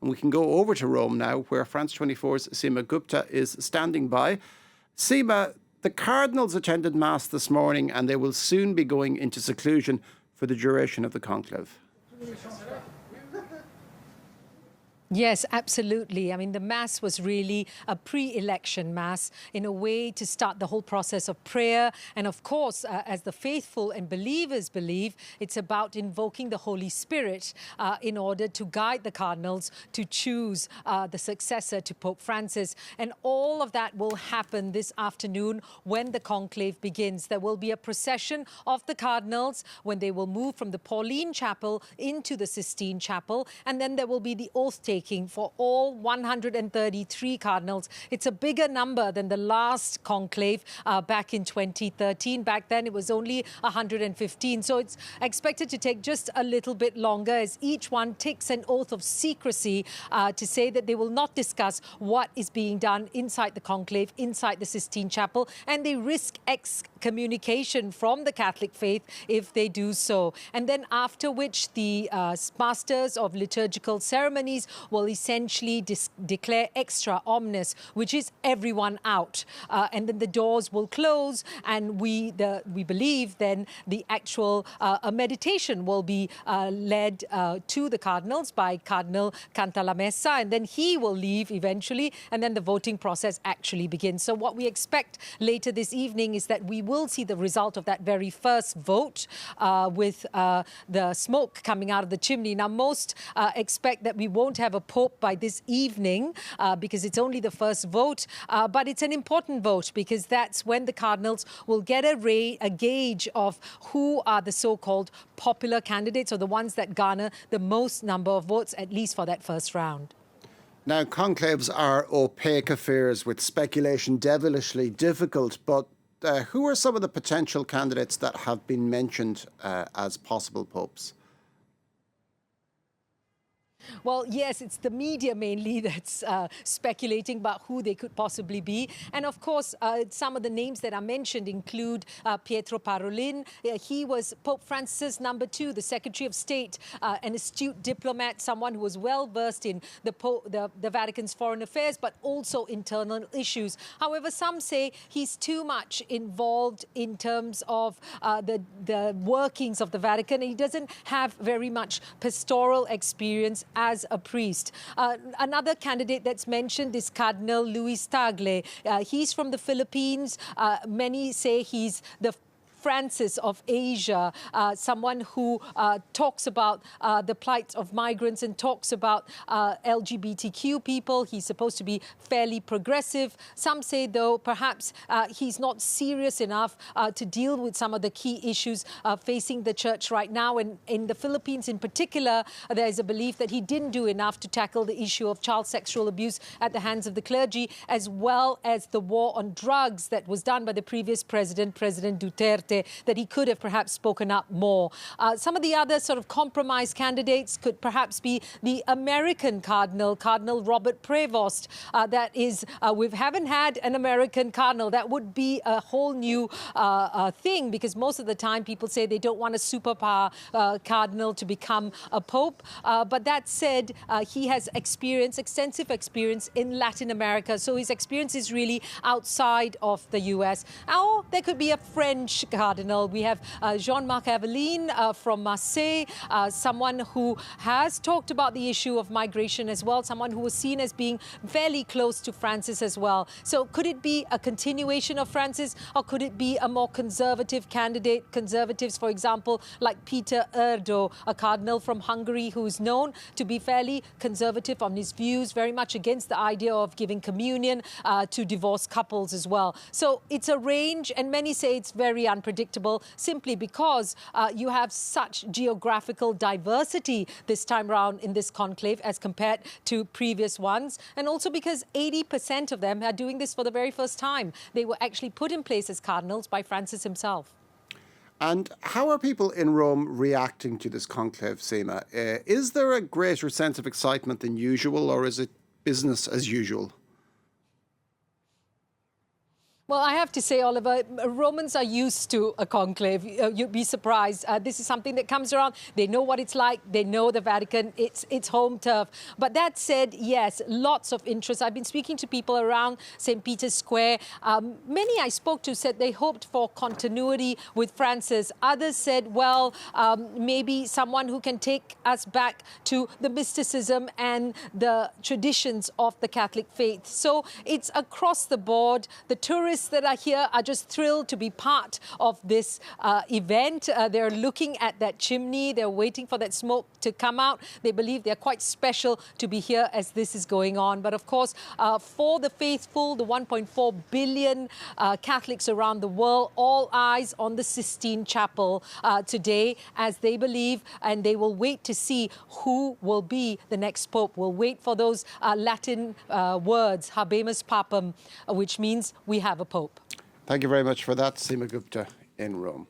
And we can go over to Rome now, where France 24's Seema Gupta is standing by. Seema, the Cardinals attended Mass this morning and they will soon be going into seclusion for the duration of the conclave. Yes, absolutely. I mean, the Mass was really a pre-election Mass in a way to start the whole process of prayer. And of course, as the faithful and believers believe, it's about invoking the Holy Spirit in order to guide the cardinals to choose the successor to Pope Francis. And all of that will happen this afternoon when the conclave begins. There will be a procession of the cardinals when they will move from the Pauline Chapel into the Sistine Chapel. And then there will be the oath taking for all 133 cardinals. It's a bigger number than the last conclave back in 2013. Back then, it was only 115. So it's expected to take just a little bit longer as each one takes an oath of secrecy to say that they will not discuss what is being done inside the conclave, inside the Sistine Chapel, and they risk excommunication from the Catholic faith if they do so. And then after which the masters of liturgical ceremonies will essentially declare extra omnes, which is everyone out. And then the doors will close, and we believe then the actual a meditation will be led to the cardinals by Cardinal Cantalamessa, and then he will leave eventually, and then the voting process actually begins. So what we expect later this evening is that we will see the result of that very first vote with the smoke coming out of the chimney. Now, most expect that we won't have a pope by this evening because it's only the first vote, but it's an important vote because that's when the cardinals will get a gauge of who are the so-called popular candidates, or the ones that garner the most number of votes, at least for that first round. Now, conclaves are opaque affairs with speculation devilishly difficult, but who are some of the potential candidates that have been mentioned as possible popes? Well, yes, it's the media mainly that's speculating about who they could possibly be. And of course, some of the names that are mentioned include Pietro Parolin. He was Pope Francis' #2, the Secretary of State, an astute diplomat, someone who was well versed in the Vatican's foreign affairs, but also internal issues. However, some say he's too much involved in terms of the workings of the Vatican. He doesn't have very much pastoral experience as a priest. Another candidate that's mentioned is Cardinal Luis Tagle. He's from the Philippines. Many say he's the Francis of Asia, someone who talks about the plight of migrants and talks about LGBTQ people. He's supposed to be fairly progressive. Some say, though, perhaps he's not serious enough to deal with some of the key issues facing the church right now. And in the Philippines in particular, there is a belief that he didn't do enough to tackle the issue of child sexual abuse at the hands of the clergy, as well as the war on drugs that was done by the previous president, President Duterte, that he could have perhaps spoken up more. Some of the other sort of compromise candidates could perhaps be the American cardinal, Cardinal Robert Prevost. That is, we haven't had an American cardinal. That would be a whole new thing, because most of the time people say they don't want a superpower cardinal to become a pope. But that said, he has extensive experience in Latin America. So his experience is really outside of the US. Or there could be a French cardinal. We have Jean-Marc Aveline from Marseille, someone who has talked about the issue of migration as well, someone who was seen as being fairly close to Francis as well. So could it be a continuation of Francis, or could it be a more conservative candidate? Conservatives, for example, like Peter Erdo, a cardinal from Hungary who's known to be fairly conservative on his views, very much against the idea of giving communion to divorced couples as well. So it's a range, and many say it's very unpredictable simply because you have such geographical diversity this time around in this conclave as compared to previous ones, and also because 80% of them are doing this for the very first time. They were actually put in place as cardinals by Francis himself. And how are people in Rome reacting to this conclave, Seema? Is there a greater sense of excitement than usual, or is it business as usual? Well, I have to say, Oliver, Romans are used to a conclave. You'd be surprised. This is something that comes around. They know what it's like. They know the Vatican. It's home turf. But that said, yes, lots of interest. I've been speaking to people around St. Peter's Square. Many I spoke to said they hoped for continuity with Francis. Others said, well, maybe someone who can take us back to the mysticism and the traditions of the Catholic faith. So it's across the board. The tourists that are here are just thrilled to be part of this event. They're looking at that chimney. They're waiting for that smoke to come out. They believe they're quite special to be here as this is going on. But of course, for the faithful, the 1.4 billion Catholics around the world, all eyes on the Sistine Chapel today as they believe, and they will wait to see who will be the next pope. We'll wait for those Latin words, habemus papam, which means we have a pope. Thank you very much for that, Seema Gupta in Rome.